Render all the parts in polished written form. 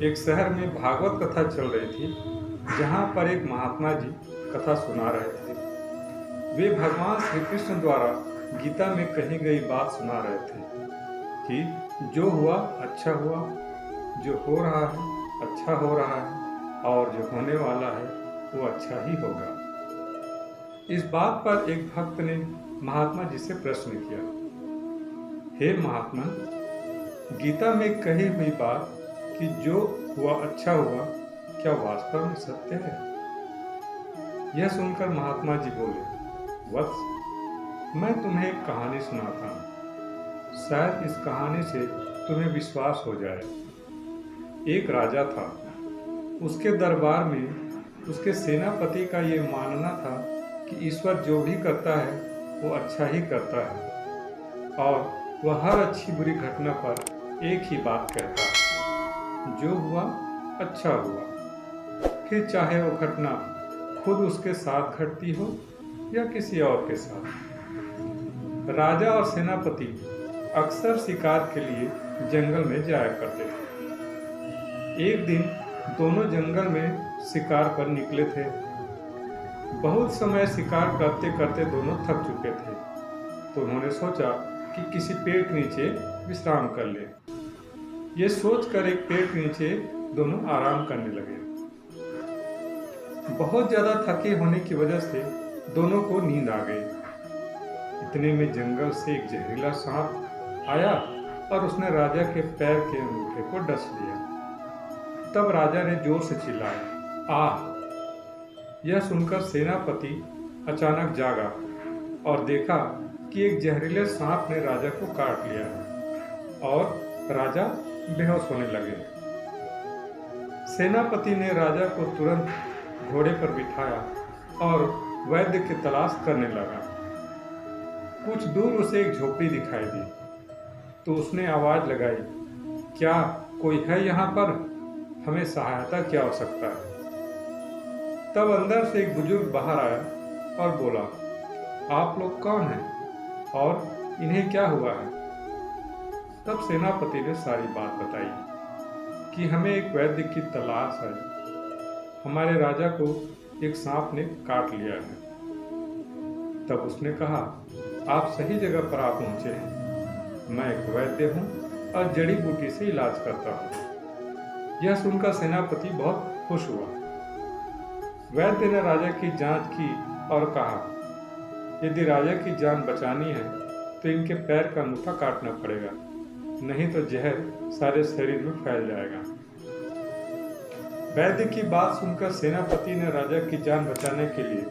एक शहर में भागवत कथा चल रही थी, जहाँ पर एक महात्मा जी कथा सुना रहे थे। वे भगवान श्री कृष्ण द्वारा गीता में कही गई बात सुना रहे थे कि जो हुआ अच्छा हुआ, जो हो रहा है अच्छा हो रहा है, और जो होने वाला है वो अच्छा ही होगा। इस बात पर एक भक्त ने महात्मा जी से प्रश्न किया, हे महात्मा, गीता में कही हुई बात कि जो हुआ अच्छा हुआ, क्या वास्तव में सत्य है? यह सुनकर महात्मा जी बोले, वत्स, मैं तुम्हें एक कहानी सुनाता हूँ। शायद इस कहानी से तुम्हें विश्वास हो जाए। एक राजा था। उसके दरबार में उसके सेनापति का ये मानना था कि ईश्वर जो भी करता है वो अच्छा ही करता है, और वह हर अच्छी बुरी घटना पर एक ही बात कहता है, जो हुआ अच्छा हुआ। फिर चाहे वो घटना खुद उसके साथ घटती हो या किसी और के साथ। राजा और सेनापति अक्सर शिकार के लिए जंगल में जाया करते थे। एक दिन दोनों जंगल में शिकार पर निकले थे। बहुत समय शिकार करते करते दोनों थक चुके थे, तो उन्होंने सोचा कि किसी पेड़ के नीचे विश्राम कर ले। ये सोचकर एक पेड़ के नीचे दोनों आराम करने लगे। बहुत ज्यादा थके होने की वजह से दोनों को नींद आ गई। इतने में जंगल से एक जहरीला सांप आया और उसने राजा के पैर के अंगूठे को डस लिया। तब राजा ने जोर से चिल्लाया, आह! यह सुनकर सेनापति अचानक जागा और देखा कि एक जहरीले सांप ने राजा को काट लिया है और राजा बेहोश होने लगे। सेनापति ने राजा को तुरंत घोड़े पर बिठाया और वैद्य की तलाश करने लगा। कुछ दूर उसे एक झोपड़ी दिखाई दी, तो उसने आवाज लगाई, क्या कोई है यहाँ पर? हमें सहायता की आवश्यकता है। तब अंदर से एक बुजुर्ग बाहर आया और बोला, आप लोग कौन हैं और इन्हें क्या हुआ है? तब सेनापति ने सारी बात बताई कि हमें एक वैद्य की तलाश है। हमारे राजा को एक सांप ने काट लिया है। तब उसने कहा, आप सही जगह पर आ पहुंचे हैं। मैं एक वैद्य हूँ और जड़ी बूटी से इलाज करता हूँ। यह सुनकर सेनापति बहुत खुश हुआ। वैद्य ने राजा की जांच की और कहा, यदि राजा की जान बचानी है तो इनके पैर का अंगूठा काटना पड़ेगा, नहीं तो जहर सारे शरीर में फैल जाएगा। वैद्य की बात सुनकर सेनापति ने राजा की जान बचाने के लिए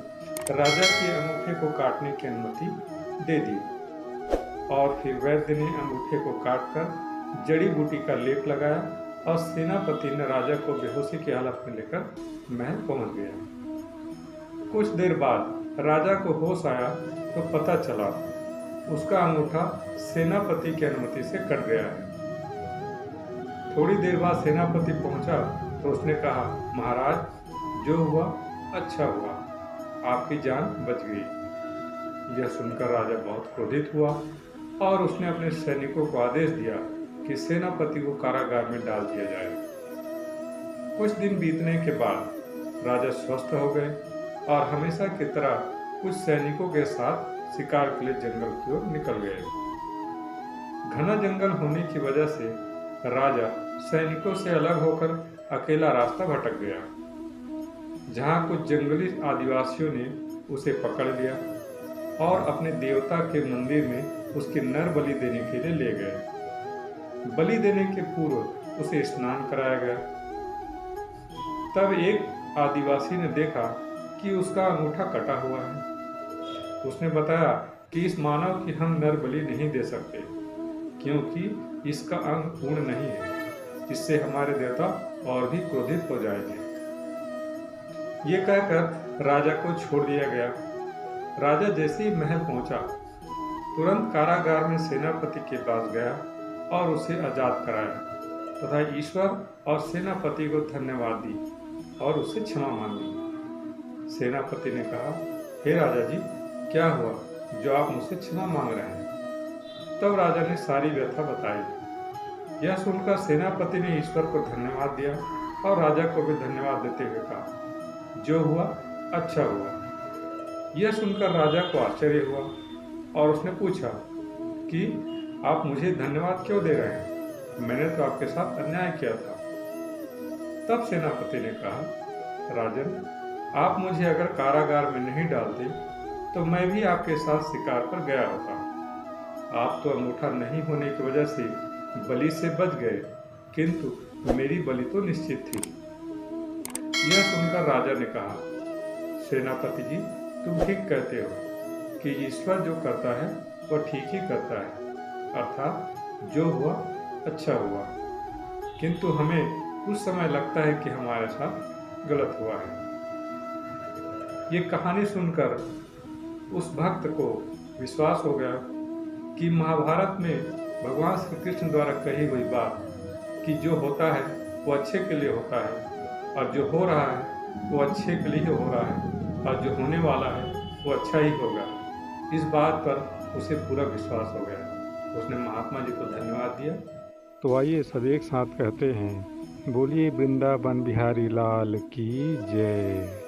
राजा के अंगूठे को काटने की अनुमति दे दी, और फिर वैद्य ने अंगूठे को काटकर जड़ी बूटी का लेप लगाया और सेनापति ने राजा को बेहोशी की हालत में लेकर महल पहुंच गया। कुछ देर बाद राजा को होश आया तो पता चला उसका अंगूठा सेनापति की अनुमति से कट गया है। थोड़ी देर बाद सेनापति पहुंचा तो उसने कहा, महाराज, जो हुआ अच्छा हुआ, आपकी जान बच गई। यह सुनकर राजा बहुत क्रोधित हुआ और उसने अपने सैनिकों को आदेश दिया कि सेनापति को कारागार में डाल दिया जाए। कुछ दिन बीतने के बाद राजा स्वस्थ हो गए और हमेशा की तरह कुछ सैनिकों के साथ शिकार के लिए जंगल की ओर निकल गए। घना जंगल होने की वजह से राजा सैनिकों से अलग होकर अकेला रास्ता भटक गया। जहां कुछ जंगली आदिवासियों ने उसे पकड़ लिया और अपने देवता के मंदिर में उसकी नर बलि देने के लिए ले गए। बलि देने के पूर्व उसे स्नान कराया गया। तब एक आदिवासी ने देखा कि उसका अंगूठा कटा हुआ है। उसने बताया कि इस मानव की हम नर बलि नहीं दे सकते, क्योंकि इसका अंग पूर्ण नहीं है। इससे हमारे देवता और भी क्रोधित हो जाएंगे। ये कहकर राजा को छोड़ दिया गया। राजा जैसे ही महल पहुंचा, तुरंत कारागार में सेनापति के पास गया और उसे आजाद कराया तथा ईश्वर और सेनापति को धन्यवाद दी और उससे क्षमा मांगी। सेनापति ने कहा, हे राजा जी, क्या हुआ जो आप मुझसे क्षमा मांग रहे हैं? तब राजा ने सारी व्यथा बताई। यह सुनकर सेनापति ने ईश्वर को धन्यवाद दिया और राजा को भी धन्यवाद देते हुए कहा, जो हुआ अच्छा हुआ। यह सुनकर राजा को आश्चर्य हुआ और उसने पूछा कि आप मुझे धन्यवाद क्यों दे रहे हैं? मैंने तो आपके साथ अन्याय किया था। तब सेनापति ने कहा, राजन, आप मुझे अगर कारागार में नहीं डालते तो मैं भी आपके साथ शिकार पर गया होता। आप तो अंगूठा नहीं होने की वजह से बलि से बच गए, किंतु मेरी बलि तो निश्चित थी। यह सुनकर राजा ने कहा, सेनापति जी, तुम ठीक कहते हो कि ईश्वर जो करता है वह ठीक ही करता है, अर्थात जो हुआ अच्छा हुआ, किंतु हमें उस समय लगता है कि हमारे साथ गलत हुआ है। ये कहानी सुनकर उस भक्त को विश्वास हो गया कि महाभारत में भगवान श्री कृष्ण द्वारा कही हुई बात कि जो होता है वो अच्छे के लिए होता है और जो हो रहा है वो अच्छे के लिए हो रहा है और जो होने वाला है वो अच्छा ही होगा, इस बात पर उसे पूरा विश्वास हो गया। उसने महात्मा जी को धन्यवाद दिया। तो आइए सब एक साथ कहते हैं, बोलिए वृंदावन बिहारी लाल की जय।